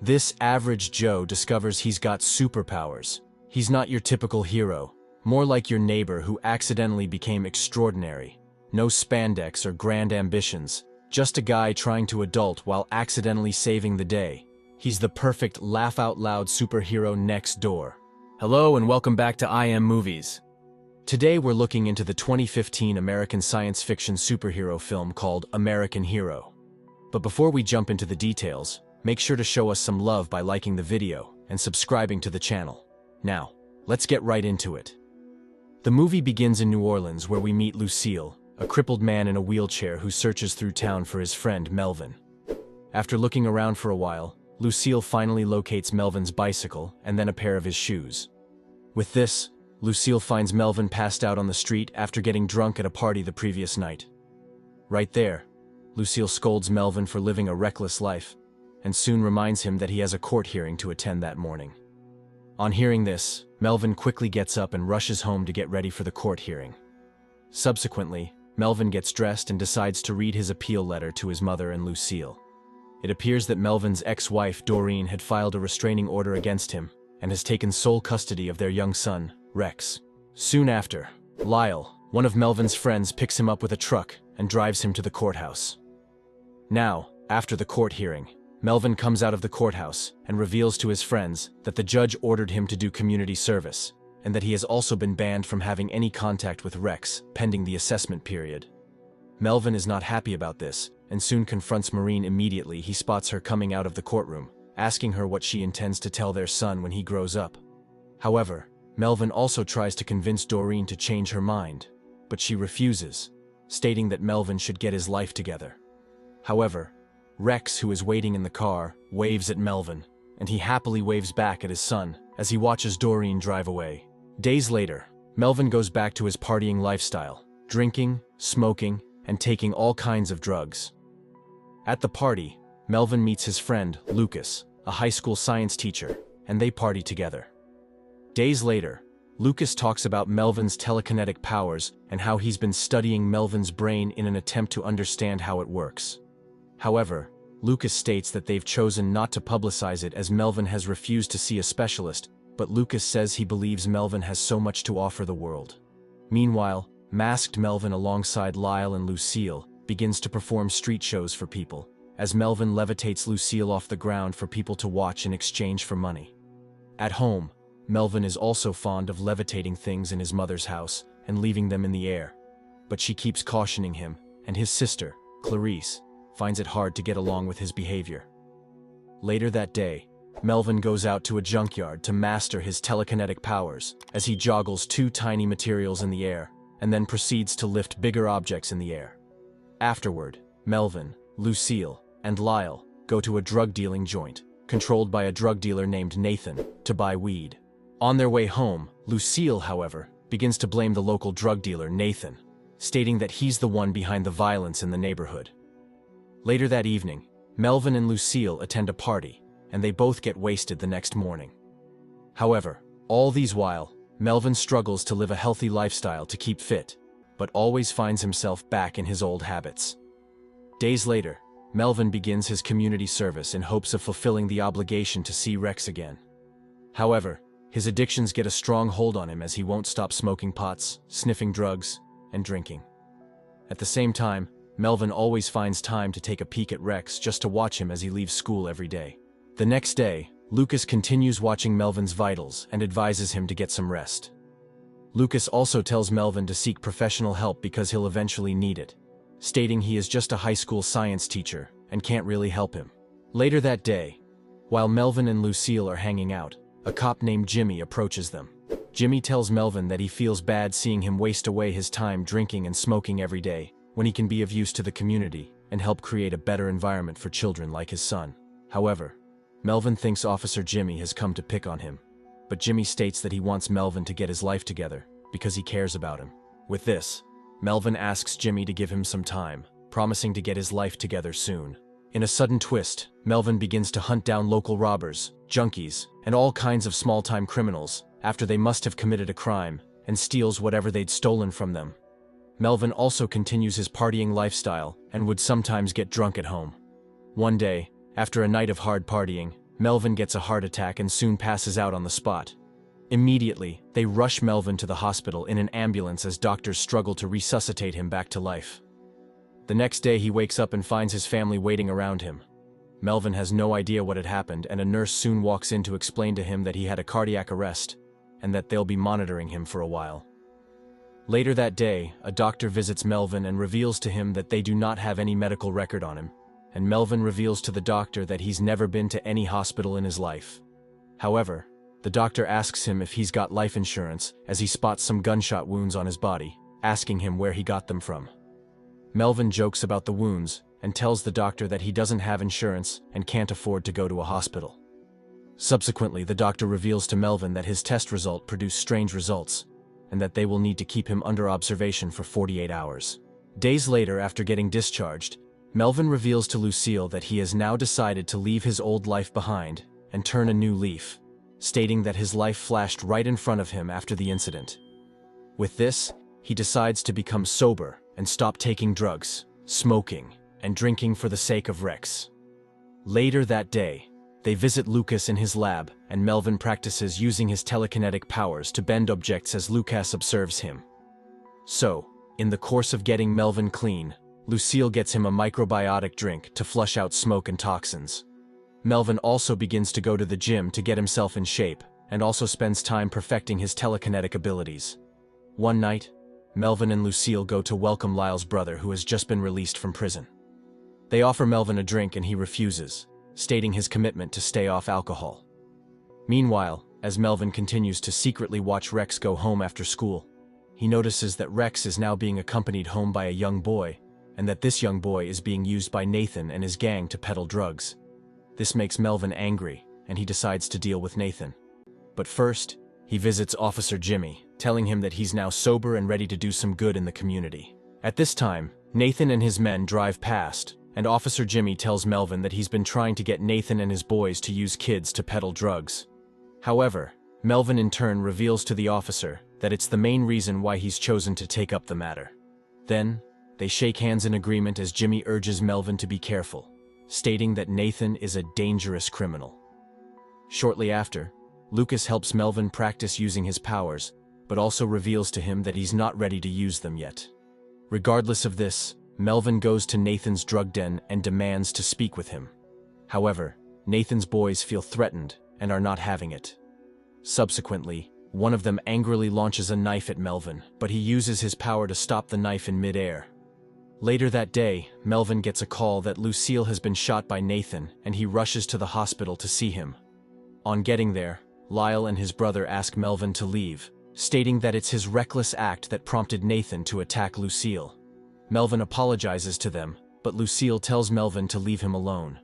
This average Joe discovers he's got superpowers. He's not your typical hero, more like your neighbor who accidentally became extraordinary. No spandex or grand ambitions, just a guy trying to adult while accidentally saving the day. He's the perfect laugh-out-loud superhero next door. Hello and welcome back to IM Movies. Today we're looking into the 2015 American science fiction superhero film called American Hero. But before we jump into the details, make sure to show us some love by liking the video and subscribing to the channel. Now, let's get right into it. The movie begins in New Orleans where we meet Lucille, a crippled man in a wheelchair who searches through town for his friend Melvin. After looking around for a while, Lucille finally locates Melvin's bicycle and then a pair of his shoes. With this, Lucille finds Melvin passed out on the street after getting drunk at a party the previous night. Right there, Lucille scolds Melvin for living a reckless life, and soon reminds him that he has a court hearing to attend that morning. On hearing this, Melvin quickly gets up and rushes home to get ready for the court hearing. Subsequently, Melvin gets dressed and decides to read his appeal letter to his mother and Lucille. It appears that Melvin's ex-wife, Doreen, had filed a restraining order against him and has taken sole custody of their young son, Rex. Soon after, Lyle, one of Melvin's friends, picks him up with a truck and drives him to the courthouse. Now, after the court hearing, Melvin comes out of the courthouse and reveals to his friends that the judge ordered him to do community service, and that he has also been banned from having any contact with Rex pending the assessment period. Melvin is not happy about this, and soon confronts Maureen immediately he spots her coming out of the courtroom, asking her what she intends to tell their son when he grows up. However, Melvin also tries to convince Doreen to change her mind, but she refuses, stating that Melvin should get his life together. However, Rex, who is waiting in the car, waves at Melvin, and he happily waves back at his son as he watches Doreen drive away. Days later, Melvin goes back to his partying lifestyle, drinking, smoking, and taking all kinds of drugs. At the party, Melvin meets his friend, Lucas, a high school science teacher, and they party together. Days later, Lucas talks about Melvin's telekinetic powers and how he's been studying Melvin's brain in an attempt to understand how it works. However, Lucas states that they've chosen not to publicize it as Melvin has refused to see a specialist, but Lucas says he believes Melvin has so much to offer the world. Meanwhile, masked Melvin alongside Lyle and Lucille begins to perform street shows for people, as Melvin levitates Lucille off the ground for people to watch in exchange for money. At home, Melvin is also fond of levitating things in his mother's house and leaving them in the air, but she keeps cautioning him, and his sister, Clarice, finds it hard to get along with his behavior. Later that day, Melvin goes out to a junkyard to master his telekinetic powers as he joggles two tiny materials in the air and then proceeds to lift bigger objects in the air. Afterward, Melvin, Lucille, and Lyle go to a drug-dealing joint, controlled by a drug dealer named Nathan, to buy weed. On their way home, Lucille, however, begins to blame the local drug dealer, Nathan, stating that he's the one behind the violence in the neighborhood. Later that evening, Melvin and Lucille attend a party, and they both get wasted the next morning. However, all these while, Melvin struggles to live a healthy lifestyle to keep fit, but always finds himself back in his old habits. Days later, Melvin begins his community service in hopes of fulfilling the obligation to see Rex again. However, his addictions get a strong hold on him as he won't stop smoking pots, sniffing drugs, and drinking. At the same time, Melvin always finds time to take a peek at Rex just to watch him as he leaves school every day. The next day, Lucas continues watching Melvin's vitals and advises him to get some rest. Lucas also tells Melvin to seek professional help because he'll eventually need it, stating he is just a high school science teacher and can't really help him. Later that day, while Melvin and Lucille are hanging out, a cop named Jimmy approaches them. Jimmy tells Melvin that he feels bad seeing him waste away his time drinking and smoking every day, when he can be of use to the community and help create a better environment for children like his son. However, Melvin thinks Officer Jimmy has come to pick on him, but Jimmy states that he wants Melvin to get his life together because he cares about him. With this, Melvin asks Jimmy to give him some time, promising to get his life together soon. In a sudden twist, Melvin begins to hunt down local robbers, junkies, and all kinds of small-time criminals after they must have committed a crime, and steals whatever they'd stolen from them. Melvin also continues his partying lifestyle and would sometimes get drunk at home. One day, after a night of hard partying, Melvin gets a heart attack and soon passes out on the spot. Immediately, they rush Melvin to the hospital in an ambulance as doctors struggle to resuscitate him back to life. The next day he wakes up and finds his family waiting around him. Melvin has no idea what had happened, and a nurse soon walks in to explain to him that he had a cardiac arrest and that they'll be monitoring him for a while. Later that day, a doctor visits Melvin and reveals to him that they do not have any medical record on him, and Melvin reveals to the doctor that he's never been to any hospital in his life. However, the doctor asks him if he's got life insurance as he spots some gunshot wounds on his body, asking him where he got them from. Melvin jokes about the wounds and tells the doctor that he doesn't have insurance and can't afford to go to a hospital. Subsequently, the doctor reveals to Melvin that his test result produced strange results, and that they will need to keep him under observation for 48 hours. Days later, after getting discharged, Melvin reveals to Lucille that he has now decided to leave his old life behind and turn a new leaf, stating that his life flashed right in front of him after the incident. With this, he decides to become sober and stop taking drugs, smoking, and drinking for the sake of Rex. Later that day, they visit Lucas in his lab, and Melvin practices using his telekinetic powers to bend objects as Lucas observes him. So, in the course of getting Melvin clean, Lucille gets him a microbiotic drink to flush out smoke and toxins. Melvin also begins to go to the gym to get himself in shape, and also spends time perfecting his telekinetic abilities. One night, Melvin and Lucille go to welcome Lyle's brother, who has just been released from prison. They offer Melvin a drink and he refuses, stating his commitment to stay off alcohol. Meanwhile, as Melvin continues to secretly watch Rex go home after school, he notices that Rex is now being accompanied home by a young boy, and that this young boy is being used by Nathan and his gang to peddle drugs. This makes Melvin angry, and he decides to deal with Nathan. But first, he visits Officer Jimmy, telling him that he's now sober and ready to do some good in the community. At this time, Nathan and his men drive past, and Officer Jimmy tells Melvin that he's been trying to get Nathan and his boys to use kids to peddle drugs. However, Melvin in turn reveals to the officer that it's the main reason why he's chosen to take up the matter. Then, they shake hands in agreement as Jimmy urges Melvin to be careful, stating that Nathan is a dangerous criminal. Shortly after, Lucas helps Melvin practice using his powers, but also reveals to him that he's not ready to use them yet. Regardless of this, Melvin goes to Nathan's drug den and demands to speak with him. However, Nathan's boys feel threatened and are not having it. Subsequently, one of them angrily launches a knife at Melvin, but he uses his power to stop the knife in midair. Later that day, Melvin gets a call that Lucille has been shot by Nathan, and he rushes to the hospital to see him. On getting there, Lyle and his brother ask Melvin to leave, stating that it's his reckless act that prompted Nathan to attack Lucille. Melvin apologizes to them, but Lucille tells Melvin to leave him alone.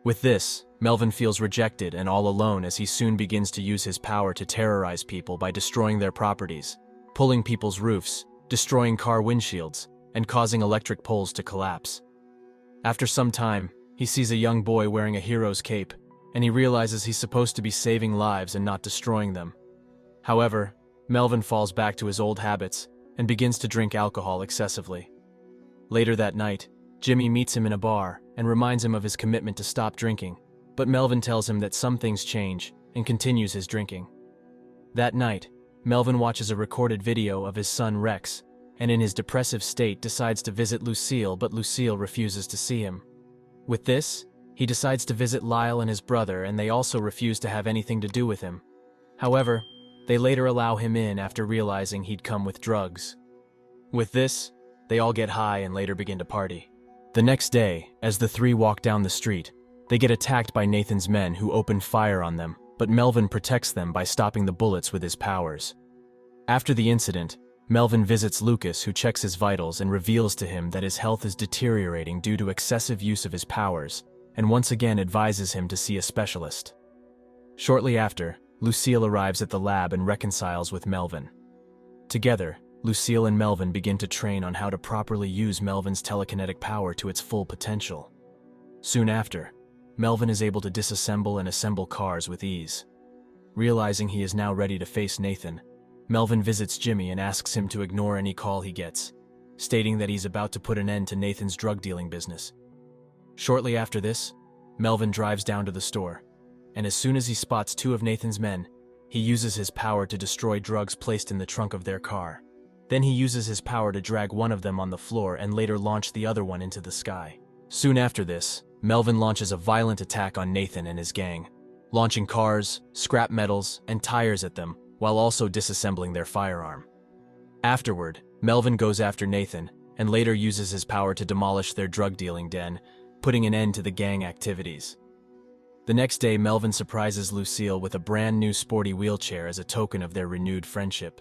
With this, Melvin feels rejected and all alone as he soon begins to use his power to terrorize people by destroying their properties, pulling people's roofs, destroying car windshields, and causing electric poles to collapse. After some time, he sees a young boy wearing a hero's cape, and he realizes he's supposed to be saving lives and not destroying them. However, Melvin falls back to his old habits and begins to drink alcohol excessively. Later that night, Jimmy meets him in a bar and reminds him of his commitment to stop drinking, but Melvin tells him that some things change and continues his drinking. That night, Melvin watches a recorded video of his son Rex, and in his depressive state decides to visit Lucille, but Lucille refuses to see him. With this, he decides to visit Lyle and his brother, and they also refuse to have anything to do with him. However, they later allow him in after realizing he'd come with drugs. With this, they all get high and later begin to party. The next day, as the three walk down the street, they get attacked by Nathan's men who open fire on them, but Melvin protects them by stopping the bullets with his powers. After the incident, Melvin visits Lucas, who checks his vitals and reveals to him that his health is deteriorating due to excessive use of his powers, and once again advises him to see a specialist. Shortly after, Lucille arrives at the lab and reconciles with Melvin. Together, Lucille and Melvin begin to train on how to properly use Melvin's telekinetic power to its full potential. Soon after, Melvin is able to disassemble and assemble cars with ease. Realizing he is now ready to face Nathan, Melvin visits Jimmy and asks him to ignore any call he gets, stating that he's about to put an end to Nathan's drug dealing business. Shortly after this, Melvin drives down to the store. and as soon as he spots two of Nathan's men, he uses his power to destroy drugs placed in the trunk of their car. Then he uses his power to drag one of them on the floor and later launch the other one into the sky. Soon after this, Melvin launches a violent attack on Nathan and his gang, launching cars, scrap metals, and tires at them, while also disassembling their firearm. Afterward, Melvin goes after Nathan, and later uses his power to demolish their drug-dealing den, putting an end to the gang activities. The next day, Melvin surprises Lucille with a brand new sporty wheelchair as a token of their renewed friendship.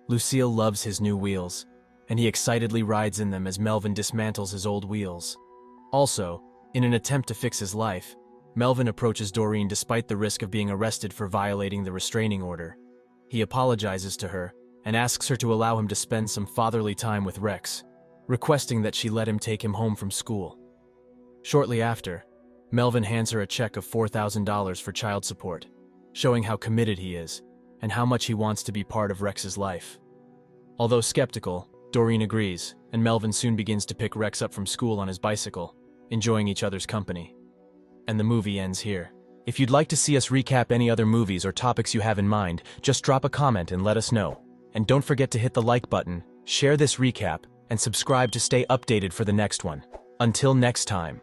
Lucille loves his new wheels, and he excitedly rides in them as Melvin dismantles his old wheels. Also, in an attempt to fix his life, Melvin approaches Doreen despite the risk of being arrested for violating the restraining order. He apologizes to her and asks her to allow him to spend some fatherly time with Rex, requesting that she let him take him home from school. Shortly after, Melvin hands her a check of $4,000 for child support, showing how committed he is and how much he wants to be part of Rex's life. Although skeptical, Doreen agrees, and Melvin soon begins to pick Rex up from school on his bicycle, enjoying each other's company. And the movie ends here. If you'd like to see us recap any other movies or topics you have in mind, just drop a comment and let us know. And don't forget to hit the like button, share this recap, and subscribe to stay updated for the next one. Until next time.